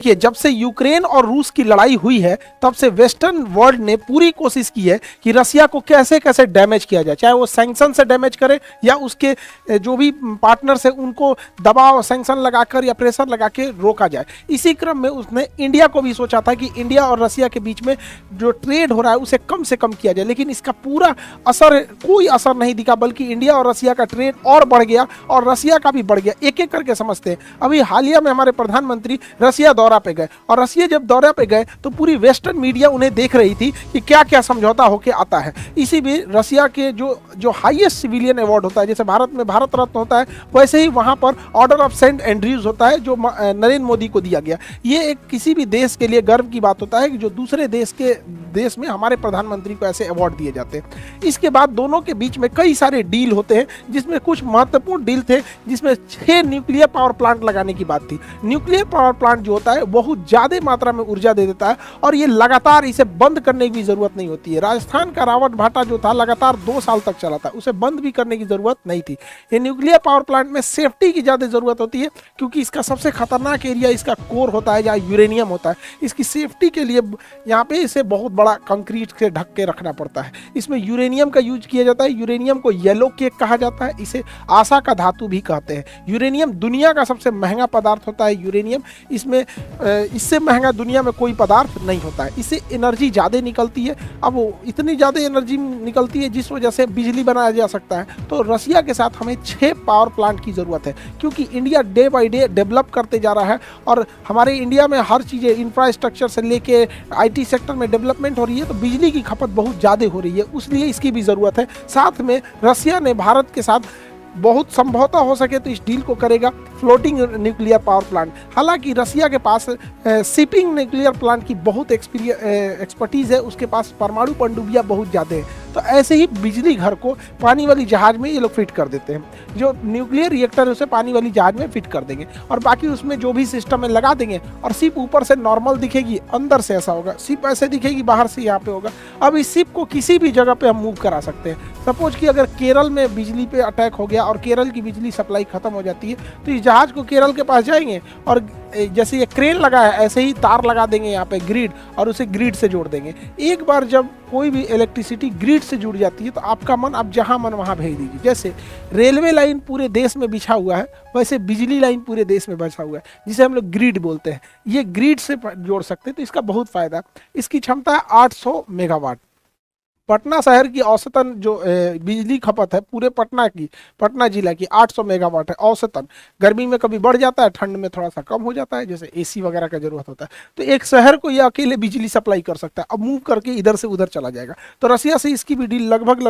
कि जब से यूक्रेन और रूस की लड़ाई हुई है तब से वेस्टर्न वर्ल्ड ने पूरी कोशिश की है कि रसिया को कैसे कैसे डैमेज किया जाए, चाहे वो सैंक्शन से डैमेज करे या उसके जो भी पार्टनर्स है उनको दबाव सैंक्शन लगाकर या प्रेशर लगा के रोका जाए। इसी क्रम में उसने इंडिया को भी सोचा था कि इंडिया और रसिया के बीच में जो ट्रेड हो रहा है उसे कम से कम किया जाए, लेकिन इसका पूरा कोई असर नहीं दिखा, बल्कि इंडिया और रसिया का ट्रेड और बढ़ गया और रसिया का भी बढ़ गया। एक एक करके समझते हैं। अभी हालिया में हमारे प्रधानमंत्री रसिया दौरा पे गए और रसिया जब दौरे पे गए तो पूरी वेस्टर्न मीडिया उन्हें देख रही थी कि क्या क्या समझौता होके आता है। इसी भी रसिया के जो हाईएस्ट सिविलियन अवार्ड होता है, जैसे भारत में भारत रत्न होता है, वैसे ही वहां पर ऑर्डर ऑफ सेंट एंड्रयूज होता है जो नरेंद्र मोदी को दिया गया। ये एक किसी भी देश के लिए गर्व की बात होता है कि जो दूसरे देश में हमारे प्रधानमंत्री को ऐसे अवार्ड दिए जाते हैं। इसके बाद दोनों के बीच में कई सारे डील होते हैं, जिसमें कुछ महत्वपूर्ण डील थे, जिसमें 6 न्यूक्लियर पावर प्लांट लगाने की बात थी। न्यूक्लियर पावर प्लांट जो होता है बहुत ज्यादा मात्रा में ऊर्जा दे देता है और ये लगातार इसे बंद करने की जरूरत नहीं होती है। राजस्थान का रावत भाटा जो था लगातार 2 साल तक चला था, उसे बंद भी करने की जरूरत नहीं थी। ये न्यूक्लियर पावर प्लांट में सेफ्टी की ज्यादा जरूरत होती है, क्योंकि इसका सबसे खतरनाक एरिया इसका कोर होता है जहाँ यूरेनियम होता है। इसकी सेफ्टी के लिए यहाँ पे इसे बहुत बड़ा कंक्रीट से ढक के रखना पड़ता है। इसमें यूरेनियम का यूज किया जाता है। यूरेनियम को येलो केक कहा जाता है, इसे आशा का धातु भी कहते हैं। यूरेनियम दुनिया का सबसे महंगा पदार्थ होता है। यूरेनियम इसमें इससे महंगा दुनिया में कोई पदार्थ नहीं होता है। इससे एनर्जी ज़्यादा निकलती है। अब वो इतनी ज़्यादा एनर्जी निकलती है जिस वजह से बिजली बनाया जा सकता है। तो रसिया के साथ हमें 6 पावर प्लांट की ज़रूरत है, क्योंकि India day by day develop करते जा रहा है और हमारे इंडिया में हर चीज़ें इंफ्रास्ट्रक्चर से लेके IT सेक्टर में डेवलपमेंट हो रही है, तो बिजली की खपत बहुत ज़्यादा हो रही है, इसलिए इसकी भी ज़रूरत है। साथ में रसिया ने भारत के साथ बहुत संभवतः हो सके तो इस डील को करेगा फ्लोटिंग न्यूक्लियर पावर प्लांट। हालांकि रसिया के पास शिपिंग न्यूक्लियर प्लांट की बहुत एक्सपर्टीज़ है, उसके पास परमाणु पनडुब्बियां बहुत ज़्यादा है। तो ऐसे ही बिजली घर को पानी वाली जहाज में ये लोग फिट कर देते हैं। जो न्यूक्लियर रिएक्टर है उसे पानी वाली जहाज में फिट कर देंगे और बाकी उसमें जो भी सिस्टम है लगा देंगे और शिप ऊपर से नॉर्मल दिखेगी, अंदर से ऐसा होगा, शिप ऐसे दिखेगी, बाहर से यहाँ पे होगा। अब इस शिप को किसी भी जगह पे हम मूव करा सकते हैं। सपोज कि अगर केरल में बिजली पे अटैक हो गया और केरल की बिजली सप्लाई खत्म हो जाती है, तो इस जहाज को केरल के पास जाएंगे और जैसे ये क्रेन लगा है ऐसे ही तार लगा देंगे यहाँ पे ग्रिड और उसे ग्रिड से जोड़ देंगे। एक बार जब कोई भी इलेक्ट्रिसिटी ग्रिड से जुड़ जाती है तो आपका मन आप जहाँ मन वहाँ भेज दीजिए। जैसे रेलवे लाइन पूरे देश में बिछा हुआ है, वैसे बिजली लाइन पूरे देश में बिछा हुआ है, जिसे हम लोग ग्रिड बोलते हैं। ये ग्रिड से जोड़ सकते हैं, तो इसका बहुत फायदा। इसकी क्षमता है 800 मेगावाट। पटना शहर की औसतन जो बिजली खपत है पूरे पटना जिला की 800 मेगावाट है औसतन। गर्मी में कभी बढ़ जाता है, ठंड में थोड़ा सा कम हो जाता है, जैसे AC वगैरह का जरूरत होता है। तो एक शहर को ये अकेले बिजली सप्लाई कर सकता है। अब मूव करके इधर से उधर चला जाएगा। तो रसिया से इसकी भी डील लगभग